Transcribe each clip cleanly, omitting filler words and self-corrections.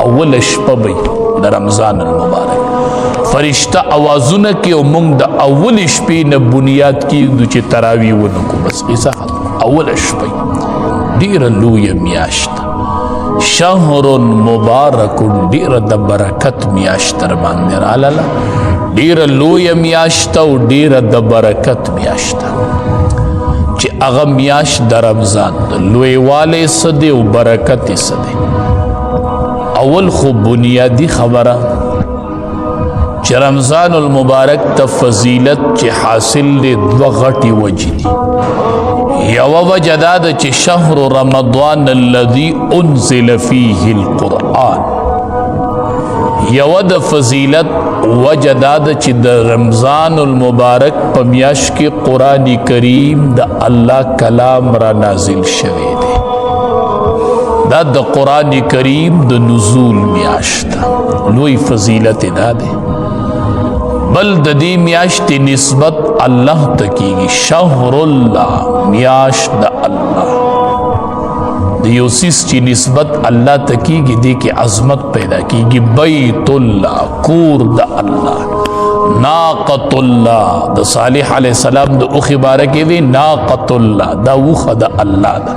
اول شپه بی د رمضان المبارک فرشتہ آوازونه کې او موږ د اول شپې نه بنیاد کېږدو چې تراویح ونکو بس قصه ختم اول شپه ډېره لویه میاشت شهر مبارک ډېره د برکت میاشت در باندې رالاله ډېره لویه میاشت او ډېره د برکت میاشت چې هغه میاشت د رمضان لویوالی څه دی او برکت یې څه دی اول خو بنیادی خبره چې رمضان المبارک ته فضیلت چې حاصل دی دوه غټې وجې دي یوه وجه دا ده چې شهر رمضان الذي انزل فیه القرآن یوه د فضیلت وجه دا ده چې د رمضان المبارک په میاشت کې قرآن کریم د الله کلام را نازل شوی دی دا د قرآن کریم د نزول میاشت لوی فضیلت دا دی بل د دې میاشتې نسبت الله ته کیږي شهر الله میاشت د الله د یو څیز چې نسبت الله ته کیږي دې کې عظمت پیدا کیږي بیت الله کور د الله ناقۃ الله د صالح علیه السلام د اوښې باره کې وی ناقۃ الله دا اوښه د الله ده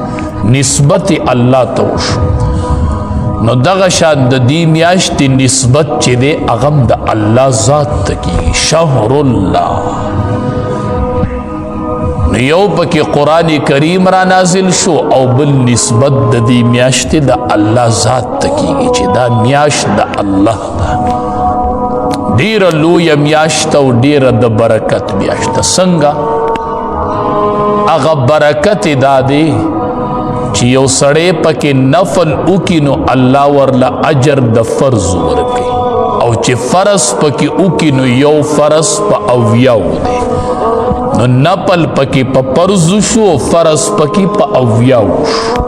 نسبت الله ته وشو نو دغه شان د دې میاشتې نسبت چې دی هغه د الله ذات ته کیږي شهر الله نو یو پکې قرآن کریم را نازل شو او بل نسبت د دې میاشتې د الله ذات ته کیږي چې دا میاشت د الله ده ډیره لویه میاشت او ډیره د برکت میاشت څنګه هغه برکت دا دی چې یو سړی پکې نفل وکړي نو الله ورله اجر د فرض ورکوي او چې فرض پکې وکړي نو یو فرض په اویاو دی نو نفل پکې په فرض شو فرض پکې په اویاو شو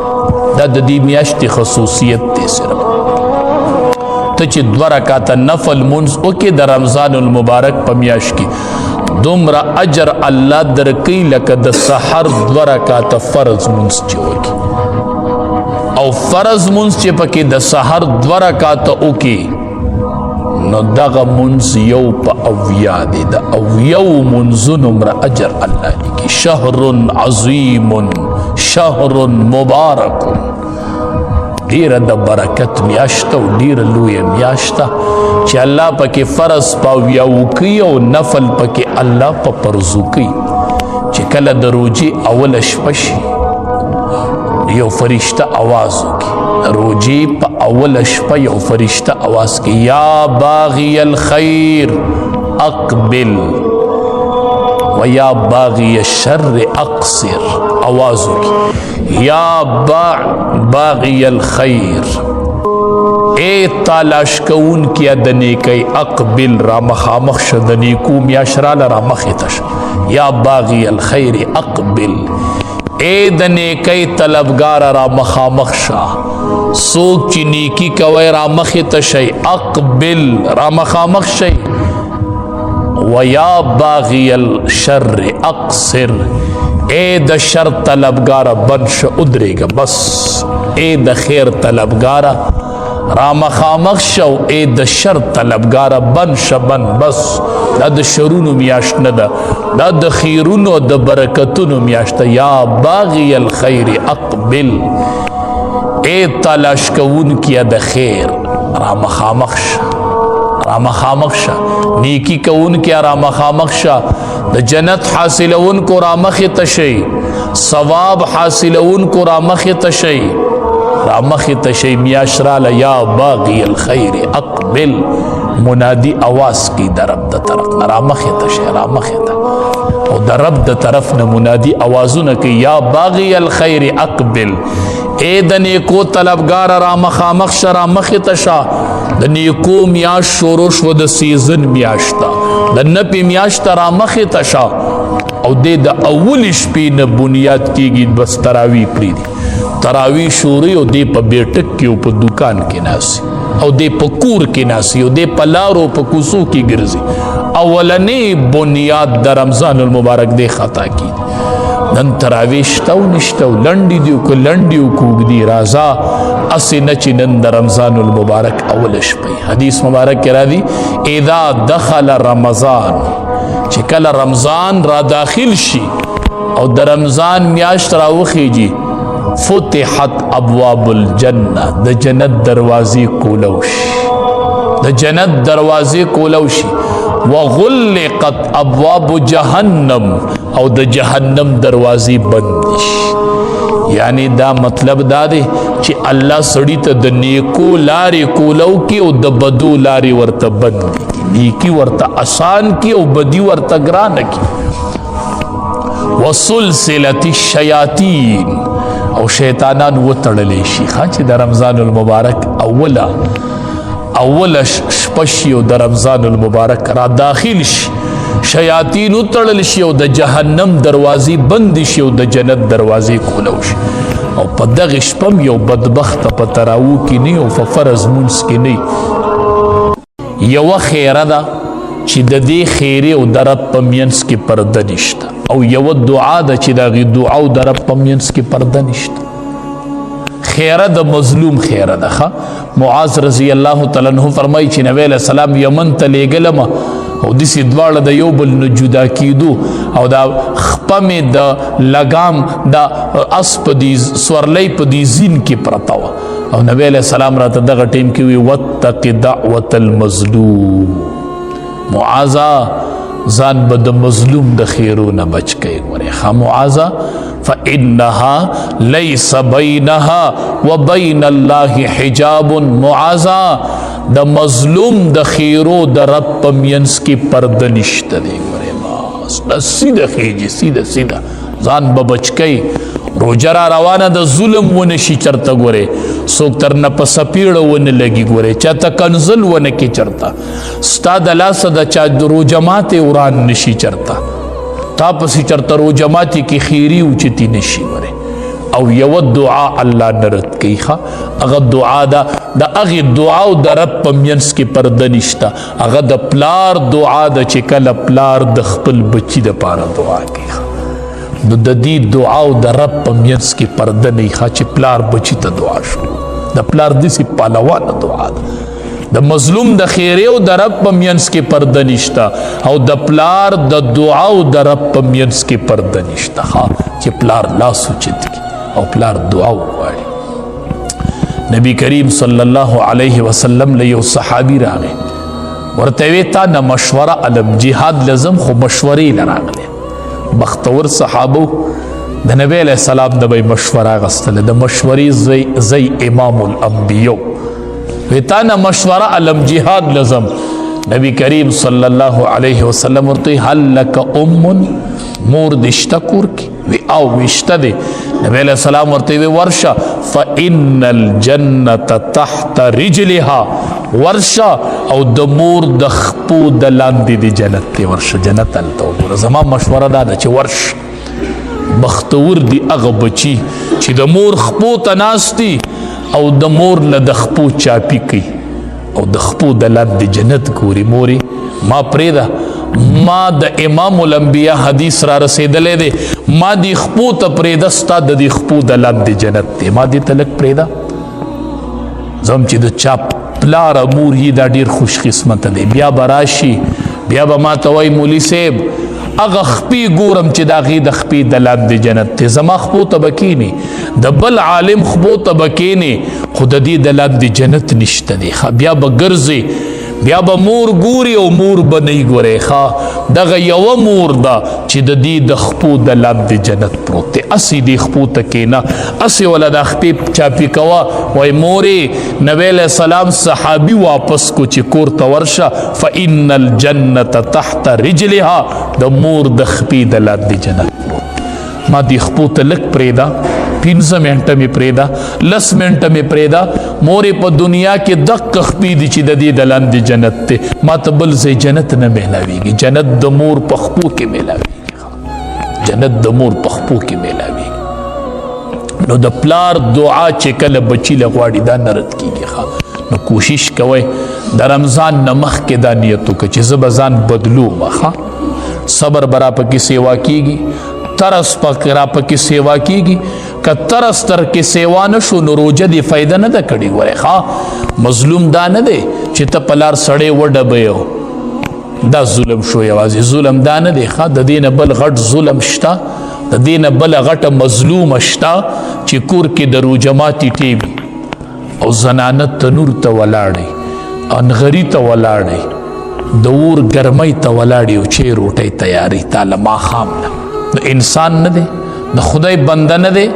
دا د دې میاشتې خصوصیت دی صرف ته چې 2 رکعاته نفل منځ وکړې د رمضان المبارک په میاشت کې دومره اجر الله درکوي لکه د سحر 2 رکعاته فرض منځ چې وکړي او فرض منځ چې پکې د سحر 2 رکعاته وکړي نو دغه منځ یو په اویا دی د اویاو منځونو مره اجر الله لیکي شهر عظیم شهر مبارک ډیره د برکت میاشت او ډیره لویه میاشت چې الله پکې فرض په اویاو کوي او نفل پکې الله په فرضو کوي چې کله د روجې اوله شپه شي یو فرشته آواز وکړي روجې په اوله شپه یو فرشته آواز کوي یا باغی الخیر اقبل و یا باغی الشر اقصر آواز وکړي یا باغی الخیر اے تلاش کون کیا د نیکی اقبل را مخامخ شه د نیکو میاشراله را مخې ته شه یا باغی الخیر اقبل اے د نیکی طلبگار را مخامخ شا سوک چی نیکی کوئی را مخی تشی اقبل را مخامخ شی و یا باغی الشر اقصر اے د شر طلبگار بنش ادرے گا بس اے د خیر طلبگار را مخامخ شو اے د شر طلبگار بنش بن بس دا د شرونو میاشت نه ده دا د خیرونو د برکتونو میاشت یا باغی الخیر اقبل اے تلاش کون کیا د خیر را مخامخ شا را مخامخ شا نیکی کون کیا را مخامخ شا د جنت حاصلون کو را مخ تشی ثواب حاصلون کو را مخ تشی را مخ تشی میاشرال یا باغی الخیر اقبل منادی آواز کی در رب د طرف نه را مخې ته شي را مخې ته او در رب د طرف نه منادی آوازونه کوي یا باغی الخیر اقبل اے د نیکو طلبگار را مخامخ شه را مخې ته شه د نیکو میاشت شروع شو د سیزن میاشته د نپی میاشته را مخې ته شه او د اول شپې نه بنیاد کېږي بس تراویح پرېږدي تراویح شوري او دی په بیټک کې او په دکان کې ناسي او دی په کور کې ناسي او دی په لارو په کوڅو کې ګرځي اولنې بنیاد د رمضان المبارک دی خطا کی نن تراوی شته او نشته لنډې دي که لنډې او که اوږدې راځه اسې نه چې نن د رمضان المبارک اوله شپه حدیث مبارک کې راځي اذا دخل رمضان چې کله رمضان را داخل شي او د رمضان میاشت راوخیږي فتحت ابواب الجنه د جنت دروازې کولو شي د جنت دروازې کولو شي وغلقت ابواب جهنم او د جهنم دروازې بند شي یعنی دا مطلب دا دی چې الله سړی ته د نیکو لارې کولو کې او د بدو لارې ورته بند کی نیکی ورته آسان کی او بدی ورته ګرانه کی وسلسلة الشیاطین او شیطانان وتړلی شي چې د رمضان المبارک اوله شپه شي او د رمضان المبارک را داخل شي شیاطین وتړل شي او د جهنم دروازې بند شي او د جنت دروازې کولو شي او په دغه شپه یو بدبخت په تراوو کې نه او په فرض مونځ کې نه یوه خیره ده چې د دې خیرې او د رب په منځ کې پرده نشته او یوه دعا ده چې د هغې دعا او د رب په منځ کې پرده نشته خیره د مظلوم خیره ده معاذ رضی الله تعالی عنہ فرمایي چې نبی علیه السلام یمن ته لیږلم او داسې دواړه د یو بل نه جدا کېدو او دا خپه مې د لګام د اس په دې سورلۍ په دې زین کې پرته وه او نبی علیه السلام راته دغه ټیم کې وی واتق دعوة المظلوم معاذه ځان به د مظلوم د خیرو نه بچ کوي ګورې معاذه فإنها ليس بينها وبين الله حجاب معاذه د مظلوم د خیرو د رب په منځ کې پرده نشته دی ګورې بس سیده خیجي سیده ځان به بچ کوي روجه را روانه د ظلم ونه شي چرته ګورې څوک تر نه په سپیړه ونه لګي ګورې چاته کنزل ونه کې چرته ستا د لاسه د چا روجه ماتې وران نشي چرته تا پسې چرته روجه ماتې کې خیري اوچتي نشي ګورې او یوه دعا الله نه رد کوي هغه دعا ده د هغې دعا او د رب په منځ کې پرده نشته هغه د پلار دعا ده چې کله پلار د خپل بچي دپاره دعا کوي نو د دې دعا او د رب په منځ کې پرده نه چې پلار بچي ته دعا شو د پلار داسې پهلوانه دعا ده د مظلوم د خیرې او د رب په منځ کې پرده نشته او د پلار د دعا او د رب په منځ کې پرده نشته چې پلار لاس اوچت کړي او پلار دعا وغواړي نبی کریم صلی الله علیه وسلم له یو صحابي راغی ورته وی تا نه مشوره علم جهاد لازم خو مشورې نه راغلی بختور صحابو د نبی علیه السلام د به مشوره اخیستله د مشورې زی امام الانبیاء وی تا نه مشوره علم جهاد لازم نبی کریم صلی الله علیه وسلم ورته هل لک مور دې شته کور کې وی او وشته دی نبی علیہ السلام ورته وی ورشه فإن الجنة تحت رجلها ورشه او د مور د خپو د لاندې دی جنت دی ورشه جنت هلته وګوره زما مشوره دا ده چې ورشه بختور دی هغه بچي چې د مور خپو ته ناست دي او د مور نه د خپو چاپی کوي او د خپو د لاندې جنت ګوري مورې ما پرېږده ما د امام الانبیاء حدیث را رسیدلی دی ما دی خپو ته پرېږده ستا د دې خپو د لاندې جنت دی ما دې ته لږ پرېږده زم چې د چا پلار مور یي دا ډېر خوش قسمته دی بیا به راشي بیا به ما ته وایي مولي صاحب هغه خپې ګورم چې د هغې د خپې د لاندې جنت دی زما خپو ته به کښېنې د بل عالم خپو ته به کښېنې خو د دې د لاندې جنت نشته دی بیا به ګرځې بیا به مور ګوري او مور به نه ګورې دغه یوه مور ده چې د دې د خپو د لاندې جنت پروت دی اسې دې خپو ته کښېنه اسې وله دا خپې چاپي کوه وایي مورې نبی علیه السلام صحابي واپس کو چې کور ته ورشه فإن الجنة تحت رجلها د مور د خپې د لاندې جنت پروت ما دې خپو ته لږ پرېږده 15 منټه مې پرېږده 10 منټه مې پرېږده مورې په دنیا کې دقه خپې دي چې د دې د لاندې جنت دی ما ته بل ځای جنت نه میلاویږي جنت د مور په خپو کې میلاویږي جنت د مور په خپو کې میلاویږي نو د پلار دعا چې کله بچي له غواړي دا نه رد کېږي نو کوشش کوئ د رمضان نه مخکې دا نیت وکړه چې زه به ځان بدلوم صبر به را پکې سیوا کېږي ترس پکې سیوا کیږي که ترس تر کې سیوا نه شو نو روجه دې فایده نه ده کړې. ګورې ښه مظلوم دا نه دی چې ته په لار سړی وډبوې دا ظلم شو. یوازې ظلم دا نه دی ښه د دې نه بل غټ ظلم شته د دې نه بله غټه مظلومه شته چې کور کې د روجه ماتي ټیمي او زنانه تنور ته ولاړی انغري ته ولاړی د اور ګرمۍ ته ولاړی او چې روټۍ تیاری تاله ماښام نه انسان نه دی د خدای بنده نه دی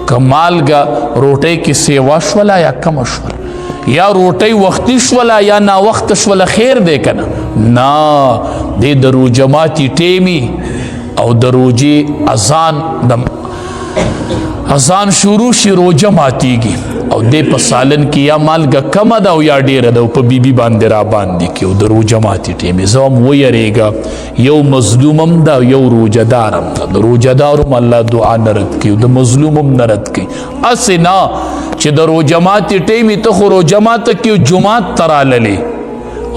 که مالګه روټۍ کې سیوا شوله یا کمه شوله یا روټۍ وختي شوله یا ناوخته شوله خیر دی که نه نه دی د روجه ماتي ټیمي او د روجې اذان شروع شي روجه ماتیږي او دې په سالن کې یا مالګه کمه ده او یا ډیره ده او په بیبي باندې را باندې کې او د روجه ماتي ټیمې زه هم ویریږه یو مظلومم ده یو روجه دارم ده د روجه دارم الله دعا نه رد کړي او د مظلومم نه رد کړي. هسې نه چې د روجه ماتي ټیمې ته خو روجه ماته کې جومات ته راللې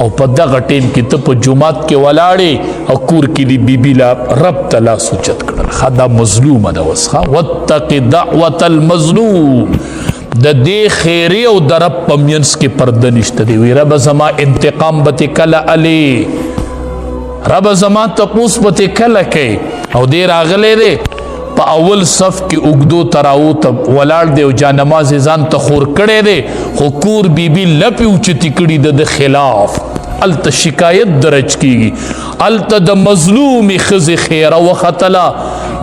او په دغه ټیم کې ته په جومات کې ولاړې او کور کې دی بیبي لا رب ته لاس اوچت کړل. ښه دا مظلومه ده اوس ښه واتق دعوة المظلوم د دې خیري او د رب په منځ کې پرده نشته دی. وی رب زما انتقام به تې کله علي رب زما تپوس به تې کله کوي او دې راغلی دی په اول صف کې اوږدو تراو ته ولاړ دی او جانماز ځان ته خور کړی دی خو کور بیبي لپې اوچتې کړي د خلاف الته شکایت درج کیږي الته د مظلومې ښځې خیره وختله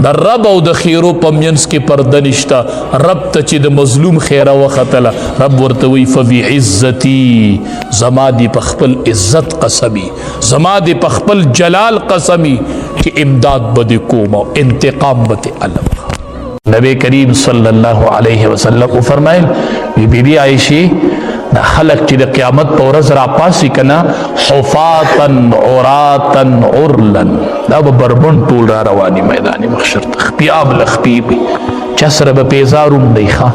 د رب او د خیرو په منځ کې پرده نشته. رب ته چې د مظلوم خیره وختله رب ورته وایي فبعزتي زما دې په خپل عزت قسمي زما دې په خپل جلال قسمي چې امداد به دې کوم او انتقام به دې علم. نبی کریم صلی الله علیه وسلم فرمایل بی بی عائشې دا خلق چې د قیامت په ورځ را پاسي کنه حفاتن عراتن عرلن دا به بربند ټول را رواني میدان محشر ته خپیاب لخپیب چا سره به پیزاروم دی ښه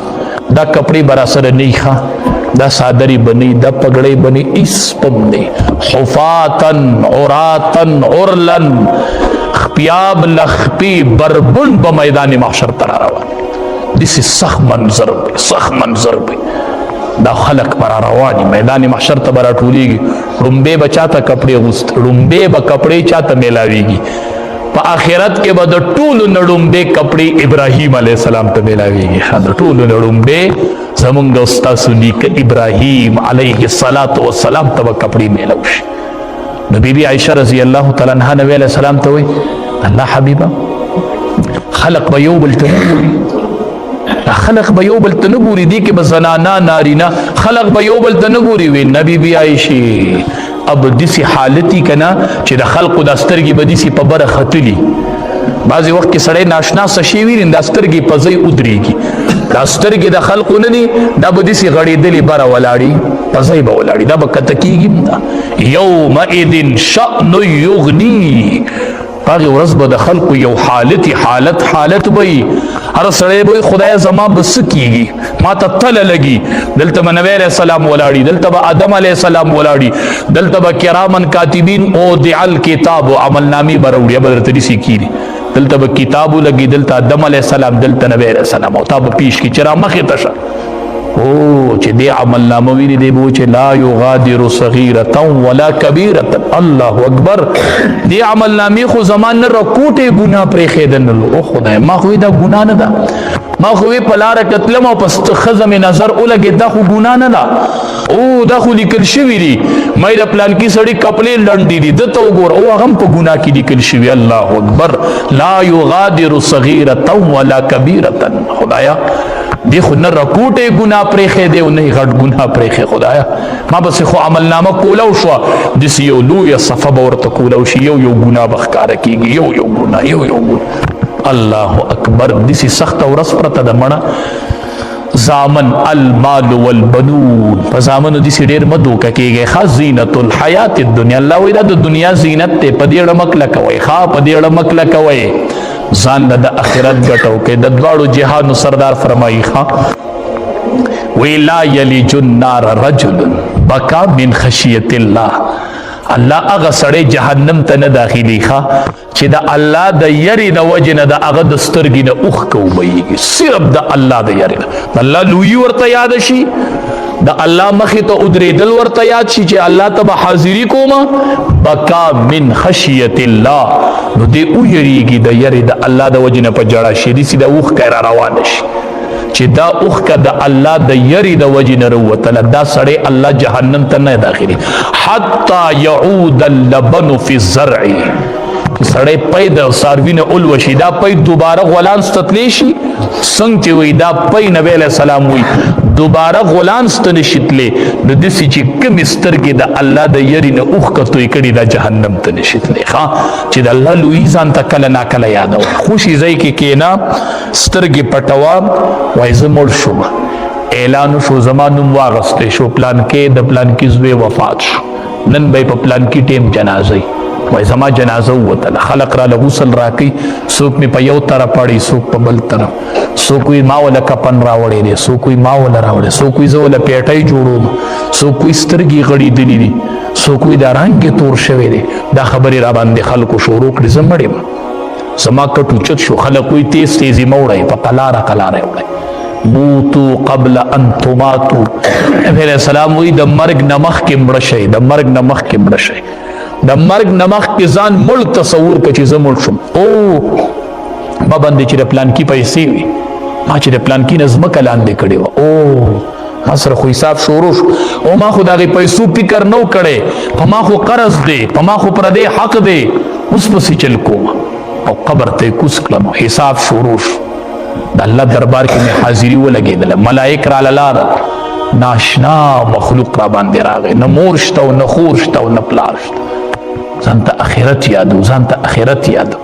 دا کپړې به را سره نه ښه دا صادرې به نه دا پګړۍ به نه هېڅ پم دی حفاتن عراتن عرلن خپیاب لخپی بربند به میدان محشر ته را روان. داسې سخت منظر دی سخت منظر دی دا خلق برا روانی میدان محشر ته برا ټولیږي. ړومبې به چاته کپړې اغوست ړومبې به کپړې چاته میلاویږي په آخرت کې به د ټولو نه ړومبې کپړې ابراهیم علیه السلام ته میلاویږي. د ټولو نه ړومبې زمونږ ستاسو نیکه ابراهیم علیه السلام ته به کپړې میلاو شي. نو بی بی عایشه رضی الله تعالی عنها نبی علیه السلام ته وایي الله حبیبه خلق به یو بل ته خلق به یو بل ته نه ګوري دي کې به زنانا نارینه خلق به یو بل ته نه ګوري. وی نبی بی عایشې اب داسې حالتي که نه چې د خلقو دا سترګې به داسې په بره ختلي بعضې وخت کې سړی ناشنا څه شی ویني دا سترګې په ځای ودرېږي دا سترګې د خلقو نه دي دا به داسې غړېدلې بره ولاړي په ځای به ولاړي دا به کته کېږي یومئذ شأن یغني هغې ورځ به د خلقو یو حالت به وي هر سړی به خدای زما به څه کېږي ما ته تله لګي دلته به نبی علیه السلام ولاړي دلته به آدم علیه السلام ولاړي دلته به کرامن کاتبین اودع الکتاب و عملنامې به راوړي به درته داسې کېږي دلته به کتاب ولګي دلته آدم علیه السلام دلته نبی علیه السلام او تا به پیش کړي چې را مخې ته شه او چې دې عملنامه ویني دی به چې لا یغادر صغیرة ولا کبیرة الله اکبر دې عملنامې خو زمان نه رکوټې ګناه پرېښېدنلو او خدای ما خو دا ګناه نه ده ما خو په لاره کتلم او په ښځه مې نظر ولګېد دا خو ګناه نه ده او دا خو لیکل شوي دي ما د پلانکي سړي کپړې لنډې دي ده ته وګوره او هغه هم په ګناه کې لیکل شوي الله اکبر لا یغادر صغیرة ولا کبیرة خدایا دی خو نه رکوټې ګناه پرېښی دی او نه یې غټ ګناه پرېښی خدایه ما بسې خو عملنامه کوله شوه داسې یو لویه صفه به ورته کوله شي یو ګناه به ښکاره کېږي یو ګناه یو ګناه الله اکبر داسې سخته ورځ پرته ده مړه زامن المال والبنون په زامنو داسې ډېر مه دوکه کېږئ ښه زینت الحیات الدنیا الله وایي دا د دنیا زینت دی په دې اړه مه کلکوئ ښه په دې اړه مه کلکوئ ځان له د آخرت ګټو کې د دواړو جهانو سردار فرمایي ښه وی لا یلج النار رجل بکا من خشیت الله الله هغه سړی جهنم ته نه داخلي ښه چې د الله د یری د وجې نه د هغه د سترګې نه اوښکه وبهیږي، صرف د الله د یری نه. د الله لویي ورته یاد شي، د الله مخې ته ودرېدل ورته یاد شي چې الله ته به حاضري کومه. بکا من خشیت الله، نو دې ویریږي د یری د الله د وجې نه په ژړا شي، داسې د اوښکه را روانه شي چې دا اوښکه د الله د یری د وجې نه راووتله. دا سړی الله جهنم ته نه داخلي. حتی یعود اللبن فی الزرع، سړی پی د څاروي نه الوشي، دا پی دوباره غولانځ ته تلی شي. څنګه چې وایي دا پی نبی علیه السلام وایي دوباره غولانځ ته نشي تلی، نو داسې چې کومې سترګې د الله د یري نه اوښکه توی کړي دا جهنم ته نشي تلی. ښه چې د الله لویي ځان ته کله ناکله یادوه. خوشي ځای کې کښېنه، سترګې پټوه، وایي زه مړ شوم، اعلان شو زما نوم واغستی شو، پلانکې د پلانکي زوی وفات شو، نن به یې په پلانکي ټیم جنازه وای زما جنازه ووتله، خلق را له غسل راکوي، څوک مې په یو طرف اړوي، څوک په بل طرف، څوک وایي ما وله کفن راوړی دی، څوک وایي ما وله راوړی، څوک وایي زه وله پیټۍ جوړوم، څوک وایي سترګې غړېدلې دي، څوک وایي دا رنګ یې تور شوی دی. دا خبرې را باندې خلکو شروع کړي، زه مړ یم، زما کټ اوچت شو. خلک وایي تیز تیزې مه وړئ، په قلاره قلاره یې وړئ. موتو قبل ان تماتو، نبي علیه السلام وایي د مرګ نه مخکې مړه شئ، د مرګ نه مخکې مړه شئ. د مرګ نه مخکې ځان مړ تصور کړه چې زه مړ شم. او ما باندې چې د پلانکي پیسې وي، ما چې د پلانکي نه ځمکه لاندې کړې وه، او ما سره خو حساب شروع شو، او ما خو د هغې پیسو فکر نه و کړی، په ما خو قرض دی، په ما خو پردی حق دی، اوس پسې چل کوم. او قبر ته یې کوز کړم، حساب شروع شو. د الله دربار کې مې حاضري ولګېدله، ملایک راله لاړل، ناشنا مخلوق را باندې راغی، نه مور شته او نه خور شته او نه پلار شته. ځان ته اخرت یادو، ځان ته اخرت یادو.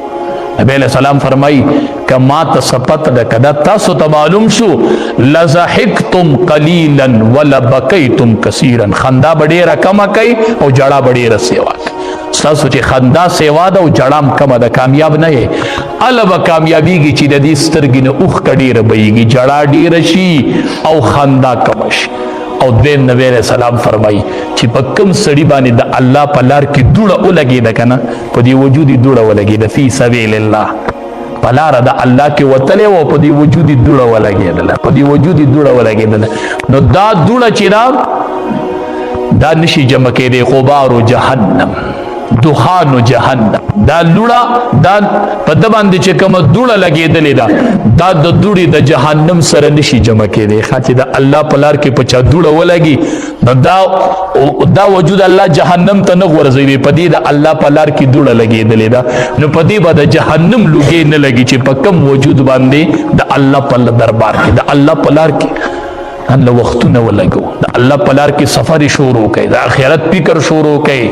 نبی علیہ السلام فرمایي که ما ته صفت ده، که دا تاسو ته معلوم شو، لضحکتم قلیلا ولبکیتم کثیرا، خندا به ډېره کمه کوي او جړه به ډېره سیوا کوي. ستاسو چې خندا سیوا ده او جړام کمه ده، کامیاب نه یې. هله به کامیابیږي چې د دې سترګې نه اوښکه ډېره بهیږي، جړه ډېره شي او خندا کمه شي. او دویم نبی علیہ السلام فرمایي چې په کوم سړي باندې د الله په لار کې دوړه ولګېده که نه، په دې وجود یې دوړه ولګېده، فی سبیل الله، په لاره د الله کې وتلی و، په دې وجود یې دوړه ولګېدله، په دې وجود یې دوړه ولګېدله. نو دا دوړه چې دا نشي جمع کېدی، غبار جهنم، دخان جهنم، دا لوړه دا په ده باندې چې کومه دوړه لګېدلې ده، دا د دوړې د جهنم سره نشي جمع کېدی. ښه چې د الله په لار کې په چا دوړه ولګي، نو دا وجود الله جهنم ته نه غورځوي، په دې د الله په لار کې دوړه لګېدلې ده، نو په دې به د جهنم لوګې نه لګي چې په کوم وجود باندې د الله په دربار کې د الله په لار کې الله وختونه ولګو، د الله په لار کې سفر شروع کړي، د آخرت فکر شروع کړي،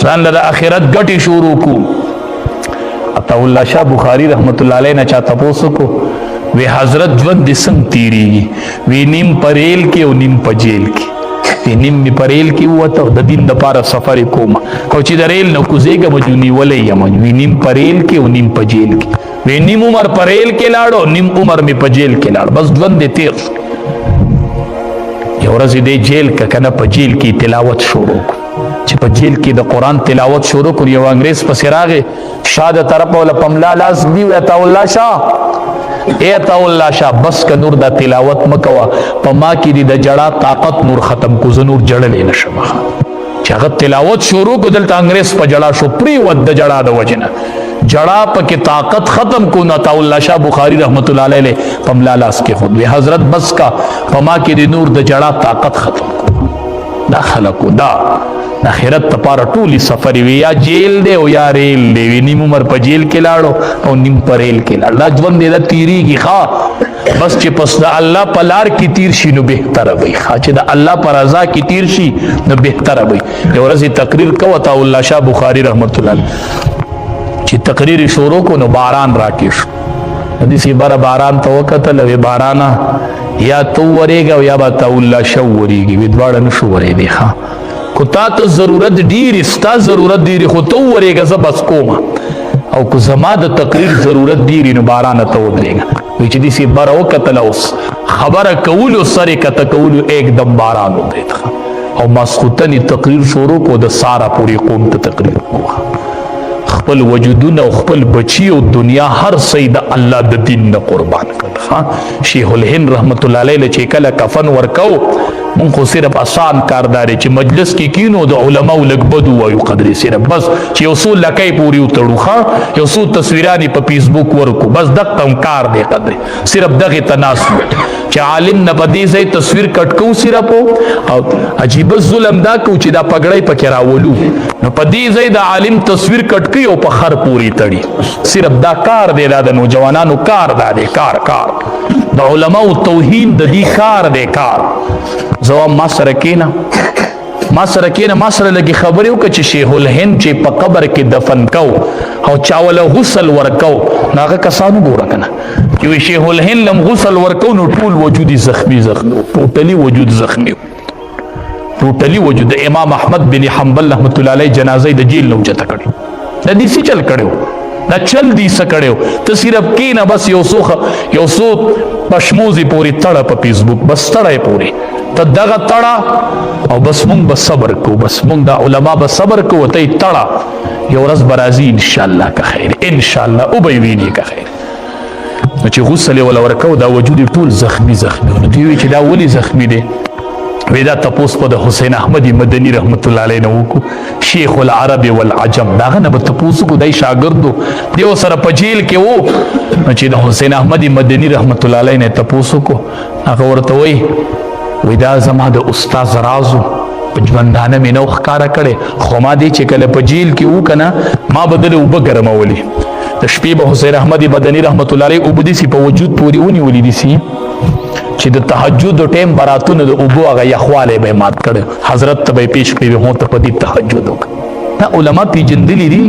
ځان له د آخرت ګټې شروع کو. عطا الله شاه بخاري رحمت الله علیه نه چا تپوس کو، وی حضرت ژوند دې څنګه تیریږي؟ وی نیم په ریل کې او نیم په جیل کې. وی نیم مې په ریل کې ووته، د دین دپاره سفر یې کوم، او چې د ریل نه کوزېږم جو نیولی یم، وی نیم په ریل کې او نیم په جیل کې. وی نیم عمر په ریل کې لاړو، نیم عمر مې په جیل کې لاړ، بس ژوند دې تیر شو. یو ورځ دې جیل که که نه په جیل کې تلاوت شروع کو، چې په جیل کې د قرآن تلاوت شروع کړ، یو انګریز پسې راغی، شاه د طرفه وله په ملا لاس دی، عطا الله شاه، ای عطا الله شاه بس که نور دا تلاوت مه کوه، په ما کې دې د جړا طاقت نور ختم کو، زه نور جړلی نه شم. چې هغه تلاوت شروع کو، دلته انګریز په جړا شو، پرېوت د جړا د وجې نه، جړا پکې طاقت ختم کو. نو عطا الله شاه بخاري رحمت الله علیه په ملا لاس کې خود وی حضرت بس کا، په ما کې دې نور د جړا طاقت ختم کو. دا خلکو دا آخرت لپاره ټولې سفر وي، یا جیل دی او یا ریل دی. وي نیم عمر په جیل کې لاړو او نیم په ریل کې لاړ، دا ژوند دی دا تیریږي. ښه بس چې پس د الله په لار کې تیر شي نو بهتره وي، ښه چې د الله په رضا کې تیر شي نو بهتره وي. یو ورځ تقریر کوه عطا الله شاه بخاري رحمت الله چې تقریر شروع کو نو باران راکې شو. داسې بره باران ته وکتل، وی بارانه یا تو ورېږه او یا به عطا الله شاه ورېږي، وی دواړه نه شو ورېدی. ښه کو تا ته ضرورت ډېرې، ستا ضرورت ډېرې، خو ته وورېږه زه بس کومه، او که زما د تقریر ضرورت ډېرې نو بارانه ته ودرېږه. وی چې داسې بره وکتله، اوس خبره کولو سر یې کته کولو ایکدم باران ودرېد. او ماسخوتنی تقریر شروع کو د سارا پوری قوم ته تقریر کوه خپل وجودونه او خپل بچی او دنیا هر څه د الله د دین نه قربان کړ. شیخ الهند رحمت الله علیه چې کله کفن ورکو مونږ خو صرف آسان کارداري چې مجلس کې کینو د علماو لږ بدو وایو قدرې صرف بس چې یو څو لکۍ پورې وتړو یو څو تصویرانې په فیسبوک ورکو بس دغه کار دی قدرې صرف دغه تناسب چې عالم نه په دې ځای تصویر کټ کوو صرف او عجیب ظلم دا کوو چې دا پګړۍ پکې راولو نو په دې ځای د عالم تصویر کټ کوي او په خر پورې تړي صرف دا کار دی دا د نوجوانانو کار دا دی کار د علماء توهین د دې کار دی کار زوام ما سره کېنه ما سره لګي خبرې وکړه چې شیخ الهند چې په قبر کې دفن کو او چاوله غسل ورکو ناغه کسانو ګوره کنه چې شیخ الهند لم غسل ورکو نو ټول وجود زخمی ټوټلی وجود زخمی ټوټلی وجود امام احمد بن حنبل رحمت الله علیه جنازه د جیل نو چته کړي د دې څه چل کړو دا چل دی سکړو ته صرف کینه بس یو سو پشموزی پوری تړه په فیسبوک بس تړه پوری ته دغه تړه او بس مونږ به صبر کو بس مونږ د علما به صبر کو ته تړه یو ورځ برازي ان شاء الله که خیر ان شاء الله او به ویني که خیر چې غسل ولا ورکو دا وجود ټول زخمی نو دی چې دا ولی زخمی دی ودا تپوس په د حسین احمدی مدنی رحمت الله علیه نو کو شیخ العرب والعجم داغه نه تپوس کو دای شاګردو دیو سره په جیل کې وو چې د حسین احمدی مدنی رحمت الله علیه نه تپوس کو هغه ورته وای دا زما د استاد رازو په ژوندانه مې نو ښکارا کړي خو ما دې چې کله په جیل کې وو کنه ما بدل وب ګرمولي د شپې به حسین احمدی مدنی رحمت الله علیه وبدي سي په وجود پوری ونی ولې دي سي چې د تهجد او ټیم براتونه د ابو هغه یخواله به مات کړي حضرت ته به پیش کړي هو ته په دې تهجد وکړه دا علما پیجندلی دي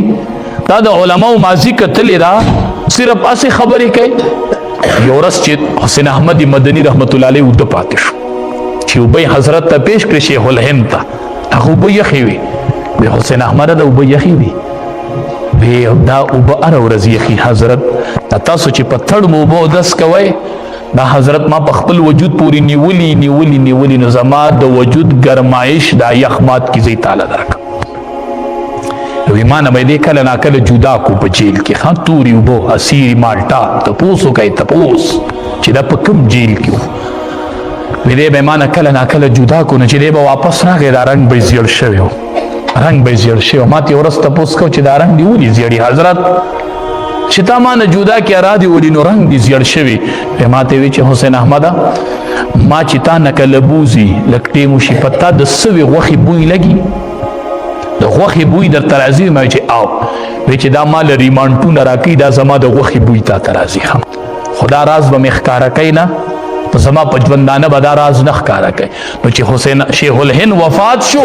دا د علماو ماضی کتلې را صرف اسه خبرې کوي یو ورځ چې حسین احمدی مدنی رحمت الله علیه ود پاتې شو چې وبې حضرت ته پیش کړي شیخ الهند ته هغه وبې یخي وي به حسین احمد دا وبې یخي وي به دا وبې ار ورځ یخي حضرت تاسو چې په تړ مو بو دس کوي دا حضرت ما په خپل وجود پوری نیولی نو زما د وجود گرمایش دا یخمات کی زی تعالی درک ایمان مې دې کله نا کله جدا کو په جیل کې خان توري وبو اسیر مالټا تپوسو کوي تپوس چې دا په کوم جیل کې وې دې به مان کله نا کله جدا کو نه چې دې به واپس راغی دا رنگ به زیړ شوی ما ته ورس تپوس کو چې دا رنگ دی ولي زیړی حضرت چې تا ما نه جدا کې را دي ولي نو رنگ دي زیړ شوی په ما ته وی چې حسین احمد ما چې تا نه کله بوزي لکټې مو شي پتا د سوي غوخي بوی لګي د غوخي بوی در ترازی ما چې او وی چې دا مال ریمانټو نه راکې دا زما د غوخي بوی تا ترازی هم خدا راز به مخکارا کینا زما په ژوندانه به دا راز نه ښکارا کوي نو چې حسین شیخ الهند وفات شو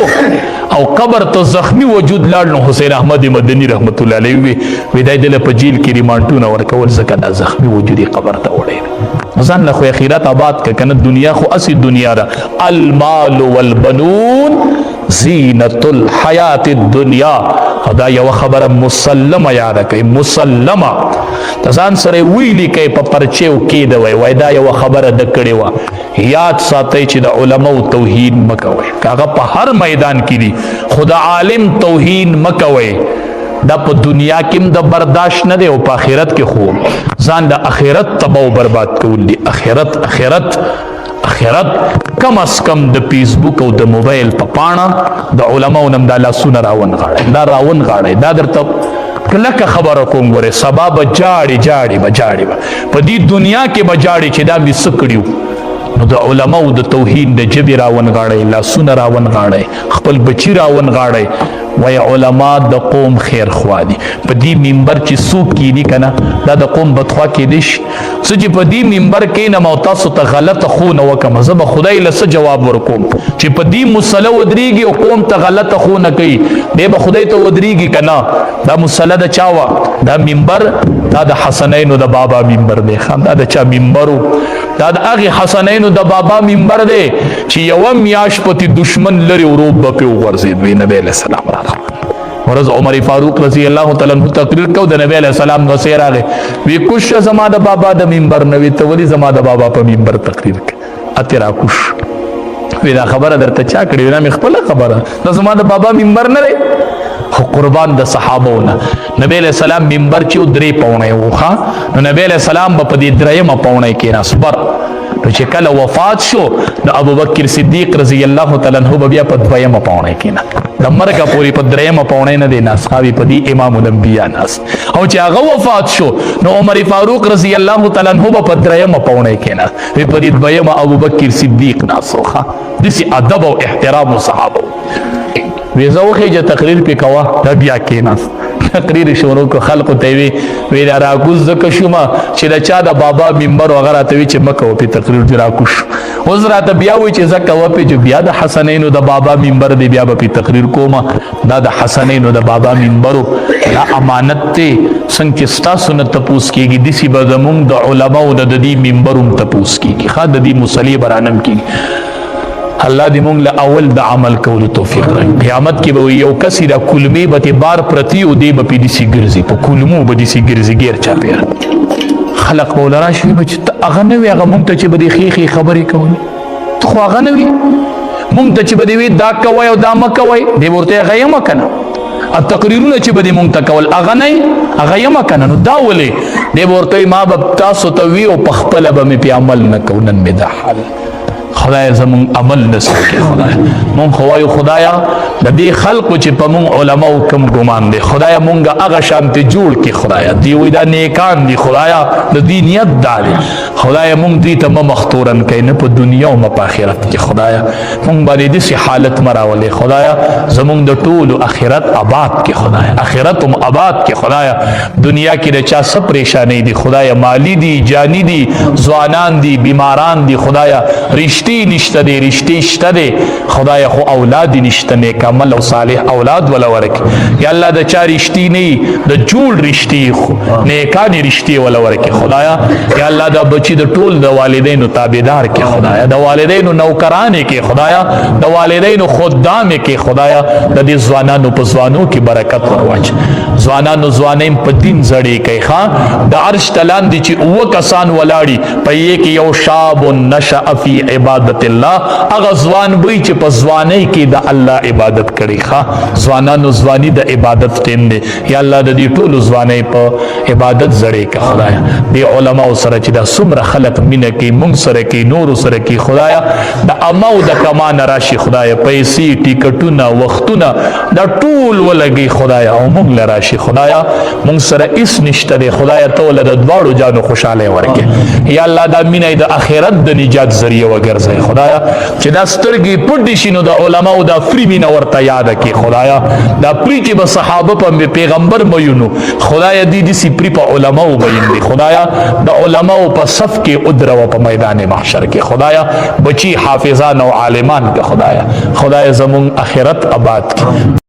او قبر ته زخمی وجود لاړ نو حسین احمد مدنی رحمت الله علیه وی دای دله په جیل کې ریمانټونه ورکول ځکه دا زخمی وجودي قبر ته وړي ځان له خو اخرت آباد کنه دنیا خو اسی دنیا را المال والبنون زینت الحیات الدنیا خدا یو خبره مسلمه یاد کوي مسلمه ځان سره ویلی کوي په پرچیو کې دی وای دا یو خبره د کړي وا یاد ساتي چې د علماو توهین مکوي کاغه په هر میدان کې دي خدا عالم توهین مکوي دا په دنیا کې د برداشت نه دی او په آخرت کې خو ځان د آخرت تباہ او برباد کول دي آخرت کم از کم د فیسبوک او د موبایل په پاڼه د علماو نم د لاسونه راون غاړي دا درته کله خبره کوم غره سبب جاړي په دې دنیا کې بجاړي چې دا می سکړیو نو د علماو د توهین د جبر راون غاړي لاسونه راون غاړي خپل بچی راون غاړي وای علما د قوم خیر خوا دي په دې منبر چې څوک کینی کنه دا د قوم بدخوا کې دي چې په دې منبر کې نه مو تاسو ته غلطه خو نه وکم زه به خدای له جواب ورکوم چې په دې مصلی ودرېږي او قوم ته غلطه خو نه کوي دی به خدای ته ودرېږي کنه دا مصلی د چاوا دا منبر دا د حسنینو د بابا منبر دی خان دا د چا منبرو دا د هغه حسنینو د بابا منبر دی چې یو میاش پتی دشمن لري وروب په ورزید وی نبی علیہ السلام ورځ عمر فاروق رضی الله تعالی عنہ تقریر کو د نبی علیہ السلام نو سیر راغی وی کوش زما د بابا د منبر نوی ته ولی زما د بابا په منبر تقریر ک اترا کوش وی دا خبره درته چا کړې؟ نه مې خپله خبره، دا زما د بابا منبر نه دی. خو قربان د صحابهونه نبی علیہ السلام منبر چې 3 پوړی و ښه، نو نبی علیہ السلام به په دې 3 پوړی کېناست. بر نو چې کله وفات شو نو ابوبکر صدیق رضی الله تعالی عنہ به بیا په 2 پوړی کېناست. د مرګه پورې په 3 پوړی نه دی ناست، خاوي په دې امام الانبیاء ناست. او چې هغه وفات شو نو عمر فاروق رضی الله تعالی عنہ به په 3 پوړی کېناست، په دې 2 ابوبکر صدیق ناست. ښه داسې ادب او احترام صحابه. ویزه وخیجه تقریر پې کوه، دا بیا کېناست تقریر شروع کو. خلقو ته وی راکوز ځکه شومه چې د چا د بابا منبر هغه راته وي چې مه کوه پې تقریر، چې راکوز شو. اوس راته بیا وایي چې زه کوه پې چې بیا د حسنینو د بابا منبر دی، بیا به پې تقریر کومه. دا د حسنینو د بابا منبرو دا امانت دی. څنګه چې ستاسو نه تپوس کېږي داسې به زمونږ د علماو د دې منبر هم تپوس کېږي. ښه د دې مصلې به رانم کېږي. الله دې مونږ له اول د عمل کولو توفیق راکړي. قیامت کې به یو کس د کلمې به بار پرتی او دی به پې داسې ګرځي، په کلمو به داسې ګرځي ګیر چاپېره. خلق به ورله راشي به چې هغه نه وي، هغه مونږ ته چې به دې ښې خبرې کولې، ته خو هغه نه وي. مونږ ته چې به دې وي دا کوئ او دا مه کوئ، دی به ورته هغه یم که نه. تقریرونه چې به دې مونږ ته کول هغه نه هغه یم که نه. نو دا ولې دی به ورته ما به تاسو ته وي او په خپله به مې پې عمل نه کوو. نن مې دا حال خدای زمون عمل نسو کې. خدای مون خوایو خدایا د دې خلقو چې په مون علماء کم ګمان دي، خدایا مونږه هغه شانت جوړ کې. خدایا دی وی دا نیکان دي، خدایا د دې نیت داري. خدایا مونږ دې ته مختورن کین نه په دنیا او په آخرت کې. خدایا مونږ باندې دې حالت مراولې. خدایا زمون د ټول آخرت آباد کې. خدایا آخرت هم آباد کې. خدایا دنیا کې د چا څه پریشانی دي، خدایا مالی دي، جانی دي، ځوانان دي، بیماران دي. خدایا رشتې نشته دی، رشتې شته دی. خدای خو اولاد نشته، نیک عمل او صالح اولاد ولا ورکړي. یا الله د چا رشتې نه د جوړ رشتې نیکانې رشتې ولا ورکړي. خدایا یا الله د بچي د ټول د والدینو تابعدار کې. خدایا د والدینو نوکران کې. خدایا د والدینو خدام کې. خدایا د دې ځوانانو په ځوانو کې برکت ورواچ. ځوانانو ځوانیم په دین زړې کوي. ښه د عرش تلان دي چې 9 کسان ولاړي په یې کې یو شاب نشأ فی عبادت الله، هغه ځوان وي چې په ځوانۍ کې د الله عبادت کړي. ښه ځوانانو ځواني د عبادت ټیم دی. یا الله د دې ټولو ځوانۍ په عبادت زړې که. خدایا دې علماو سره چې دا څومره خلق مینه کوي، مونږ سره کوي، نورو سره کوي. خدایا د عامه او د کمانه راشي. خدایا پیسې، ټیکټونه، وختونه دا ټول ولګي. خدایا او مونږ له راشي. خدایا مونږ سره هېڅ نشته دی. خدایا ته له د دواړو جانو خوشحالی ورکړي. یا الله دا مینه د آخرت د نجات ذریعه وګرځوي. خدایا چې دا سترګې پټې شي نو د علماو دا فری مینه ورته یاده کړي. خدایا دا پری چې به صحابه په پیغمبر مینو، خدایا دې داسې پری په علماو مین دي. خدایا د علماو په صف کې ادروه په میدان محشر کې. خدایا بچي حافظان او عالمان که. خدایا زمون آخرت آباد کړي.